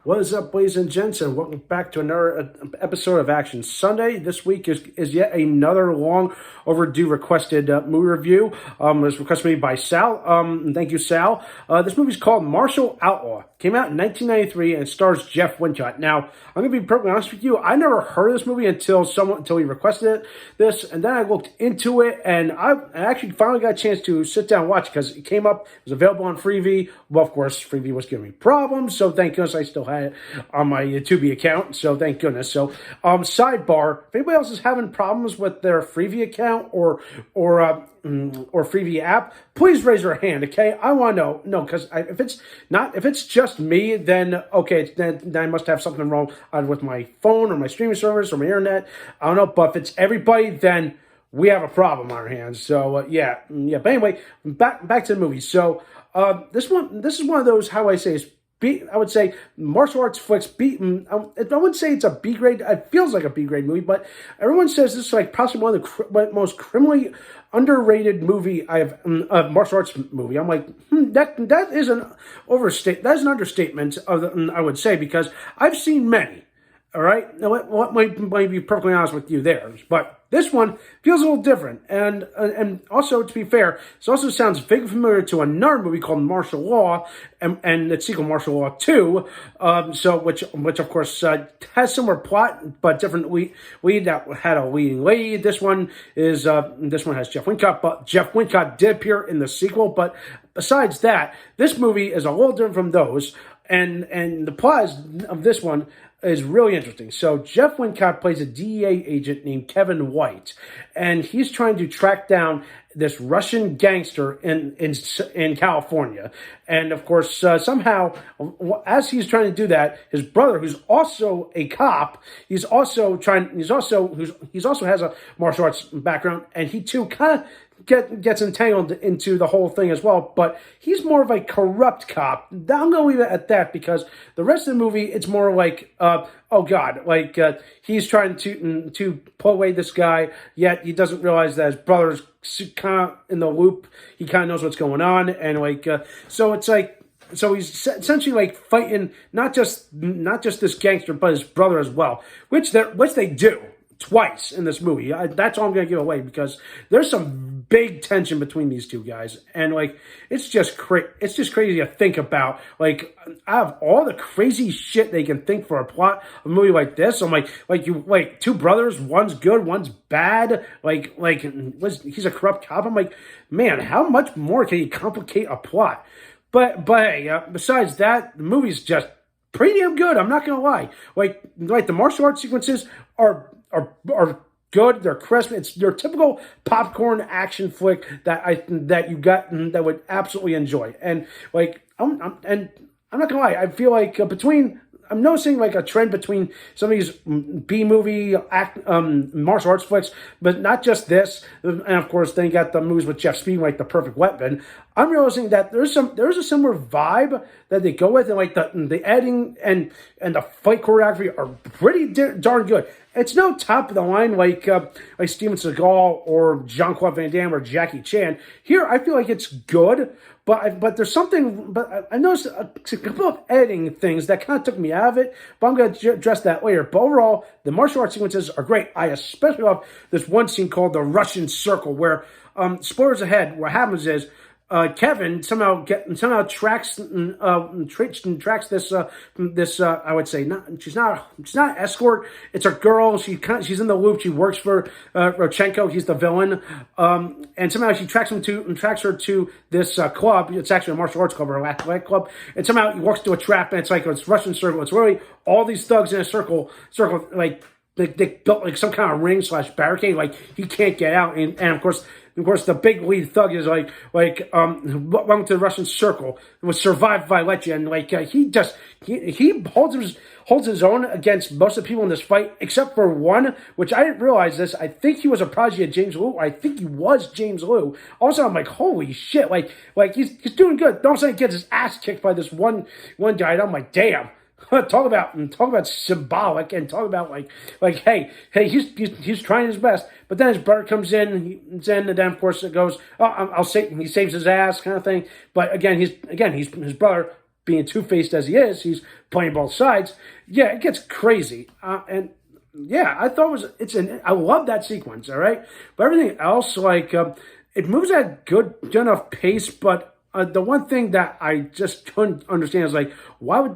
What is up, ladies and gents, and welcome back to another episode of Action Sunday. This week is yet another long overdue requested movie review. It was requested me by Sal. Thank you, Sal. This movie's called Martial Outlaw. Came out in 1993 and it stars Jeff Wincott. Now, I'm going to be perfectly honest with you. I never heard of this movie until he requested this, and then I looked into it, and I actually finally got a chance to sit down and watch it because it came up. It was available on Freevee. Well, of course, Freevee was giving me problems, so thank goodness I still had it on my Tubi account, so thank goodness. So, sidebar, if anybody else is having problems with their Freevee account or Freevee app, please raise your hand, okay? I want to know. No, because if it's just me, then okay, then I must have something wrong either with my phone or my streaming service or my internet. I don't know, but if it's everybody, then we have a problem on our hands. So yeah. But anyway, back to the movie. So this is one of those, how I say, I would say martial arts flicks. I wouldn't say it's a B grade. It feels like a B grade movie, but everyone says this is like possibly one of the most criminally underrated movie martial arts movie. I'm like, that is an overstate. That is an understatement I would say, because I've seen many. All right, now what might be perfectly honest with you there, but this one feels a little different, and also, to be fair, this also sounds vaguely familiar to another movie called Martial Law, and its sequel Martial Law 2, which of course has similar plot but different lead that had a leading lady. This one has Jeff Wincott, but Jeff Wincott did appear in the sequel. But besides that, this movie is a little different from those, and the plot of this one is really interesting. So Jeff Wincott plays a DEA agent named Kevin White, and he's trying to track down this Russian gangster in California. And of course, somehow, as he's trying to do that, his brother, who's also a cop, he also has a martial arts background, and he too kind of gets entangled into the whole thing as well, but he's more of a corrupt cop. I'm going to leave it at that, because the rest of the movie, it's more like, he's trying to pull away this guy, yet he doesn't realize that his brother's kind of in the loop. He kind of knows what's going on, and so it's like, so he's essentially like fighting not just this gangster, but his brother as well, which they do twice in this movie. That's all I'm going to give away, because there's some big tension between these two guys, and it's just crazy to think about. Out of all the crazy shit they can think for a plot of a movie like this, I'm like two brothers, one's good, one's bad. He's a corrupt cop. I'm like, man, how much more can you complicate a plot? But hey, besides that, the movie's just pretty damn good. I'm not gonna lie. Like the martial arts sequences are good. They're crisp. It's your typical popcorn action flick that you would absolutely enjoy. And I'm not gonna lie. I feel like I'm noticing a trend between some of these B-movie martial arts flicks, but not just this. And of course, then you got the movies with Jeff Speed, like The Perfect Weapon. I'm realizing that there's a similar vibe that they go with, and the editing and the fight choreography are pretty darn good. It's no top of the line like Steven Seagal or Jean-Claude Van Damme or Jackie Chan. Here, I feel like it's good, but there's something. But I noticed a couple of editing things that kind of took me out of it. But I'm going to address that later. But overall, the martial arts sequences are great. I especially love this one scene called the Russian Circle, where spoilers ahead. What happens is, Kevin somehow tracks this I would say she's not an escort. It's a girl. She's in the loop. She works for Rodchenko. He's the villain. And somehow she tracks her to this club. It's actually a martial arts club or a athletic club. And somehow he walks to a trap, and it's Russian circle. It's really all these thugs in a circle like they built some kind of ring / barricade. He can't get out, and of course, the big lead thug is went to the Russian Circle, was survived by legend. He holds his own against most of the people in this fight, except for one, which I didn't realize this. I think he was a prodigy of James Liu. I think he was James Liu. All of a sudden, I'm like, holy shit! He's doing good. All of a sudden, he gets his ass kicked by this one guy, and I'm like, damn. Talk about symbolic, and talk about hey, he's trying his best. But then his brother comes in, and then of course it goes, he saves his ass kind of thing. But again, he's his brother, being two-faced as he is, he's playing both sides. Yeah, it gets crazy. And yeah, I thought I love that sequence, all right? But everything else, like, it moves at good enough pace, but the one thing that I just couldn't understand is like,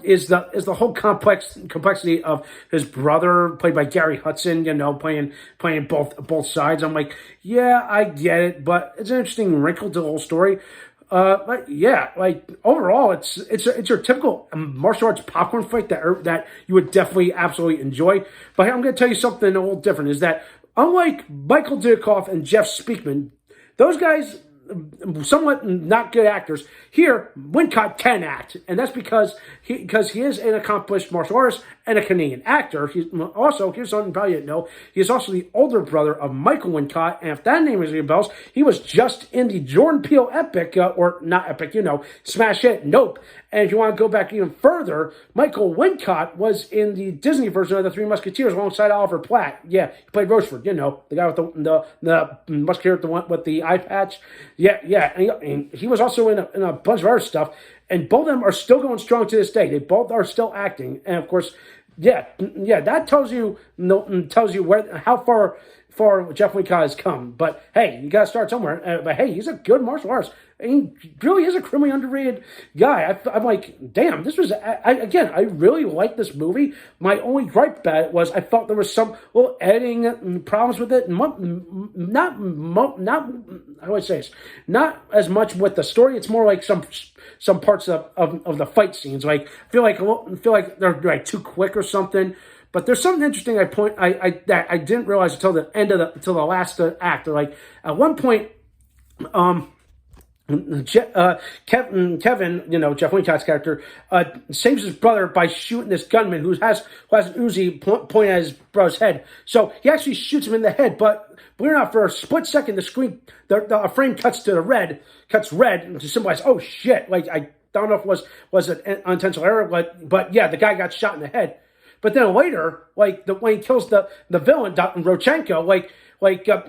is the whole complexity of his brother, played by Gary Hudson, playing both sides. I'm like, yeah, I get it, but it's an interesting wrinkle to the whole story. But yeah, like overall, it's your typical martial arts popcorn fight that you would definitely absolutely enjoy. But hey, I'm going to tell you something a little different. Is that unlike Michael Dudikoff and Jeff Speakman, those guys, somewhat not good actors. Here, Wincott can act, and that's because he is an accomplished martial artist and a Canadian actor. Here's something you probably didn't know, he is also the older brother of Michael Wincott, and if that name rings any bells, he was just in the Jordan Peele epic, or not epic, smash hit, Nope. And if you want to go back even further, Michael Wincott was in the Disney version of The Three Musketeers alongside Oliver Platt. Yeah, he played Rochefort, the guy with the musketeer with the eye patch. Yeah, and he was also in a bunch of other stuff, and both of them are still going strong to this day. They both are still acting, and of course, that tells you how far Jeff Wincott has come. But hey, you got to start somewhere. But hey, he's a good martial artist. He really is a criminally underrated guy. I'm like, damn, this was, I really like this movie. My only gripe about it was I felt there was some little editing problems with it. Not how do I say this? Not as much with the story. It's more like some parts of the fight scenes. Like, I feel like they're like too quick or something. But there's something interesting that I didn't realize until the last act. Like, at one point, Kevin, Jeff Wincott's character, saves his brother by shooting this gunman who has an Uzi pointing at his brother's head. So he actually shoots him in the head, but believe it or not, for a split second, the screen, the frame cuts red to symbolize, oh shit! Like, I don't know if it was an unintentional error, but yeah, the guy got shot in the head. But then later, when he kills the villain, Rodchenko,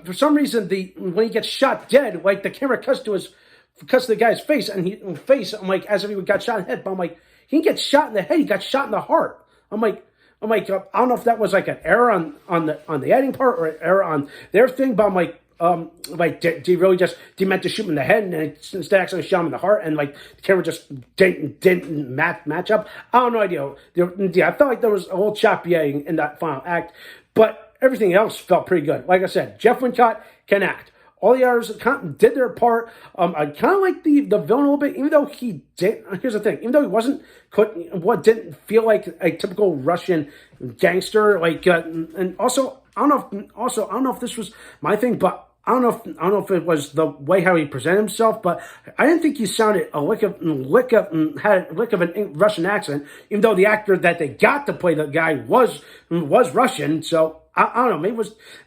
for some reason, when he gets shot dead, the camera cuts to the guy's face, I'm like, as if he got shot in the head, but I'm like, he didn't get shot in the head, he got shot in the heart. I'm like, I don't know if that was like an error on the editing part or an error on their thing, but I'm like, did he really just, meant to shoot him in the head and instead actually shot him in the heart, and the camera just didn't match up? I don't know idea. I felt like there was a little choppy editing in that final act, but everything else felt pretty good. Like I said, Jeff Wincott can act. All the others did their part. I kind of like the villain a little bit, even though he did. Here's the thing: even though he didn't feel like a typical Russian gangster. And also, I don't know if this was my thing, but I don't know if it was the way how he presented himself, but I didn't think he sounded had a lick of an Russian accent, even though the actor that they got to play the guy was Russian. So I don't know, maybe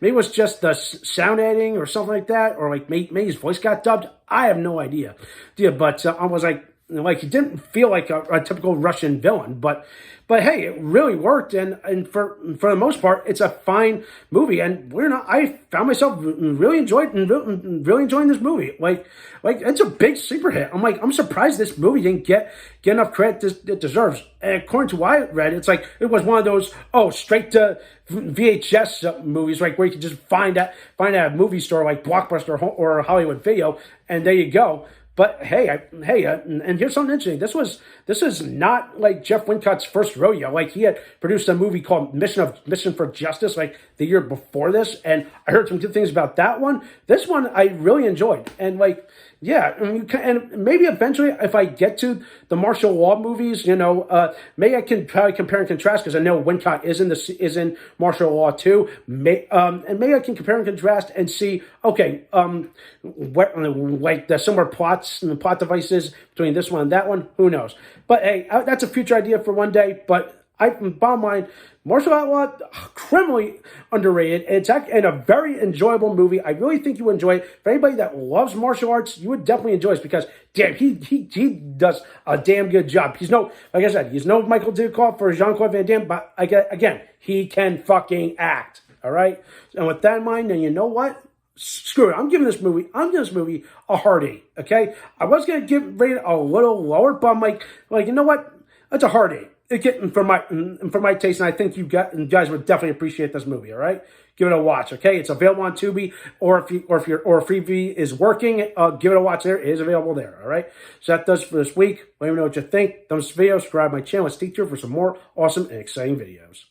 it was just the sound editing or something like that, or maybe his voice got dubbed. I have no idea. Yeah, but I was like he didn't feel like a typical Russian villain, but hey, it really worked, and for the most part, it's a fine movie, and I found myself really enjoying this movie. Like it's a big sleeper hit. I'm surprised this movie didn't get enough credit it deserves. And according to what I read, it's like it was one of those straight to VHS movies, where you could just find at a movie store like Blockbuster or Hollywood Video, and there you go. But hey, and here's something interesting. This is not like Jeff Wincott's first rodeo. He had produced a movie called Mission for Justice the year before this, and I heard some good things about that one. This one I really enjoyed, and and maybe eventually if I get to the martial law movies, maybe I can probably compare and contrast, because I know Wincott is in martial law too. And maybe I can compare and contrast and see, okay, what the similar plots and the plot devices between this one and that one. Who knows? But hey, that's a future idea for one day. But bottom line, Martial Outlaw, criminally underrated. It's actually a very enjoyable movie. I really think you would enjoy it. For anybody that loves martial arts, you would definitely enjoy this, because damn, he does a damn good job. He's no Michael Dudikoff or Jean-Claude Van Damme, but again, he can fucking act. All right? And with that in mind, then you know what? screw it. I'm giving this movie a hard 8. Okay, I was gonna rate it a little lower, but I'm like you know what? That's a hard 8. It getting for my taste, and I think you guys would definitely appreciate this movie. All right, give it a watch. Okay, it's available on Tubi, or if Freevee is working, give it a watch there. It is available there. All right, so that does for this week. Let me know what you think. Thumbs up the video, subscribe to my channel. Let's stay tuned for some more awesome and exciting videos.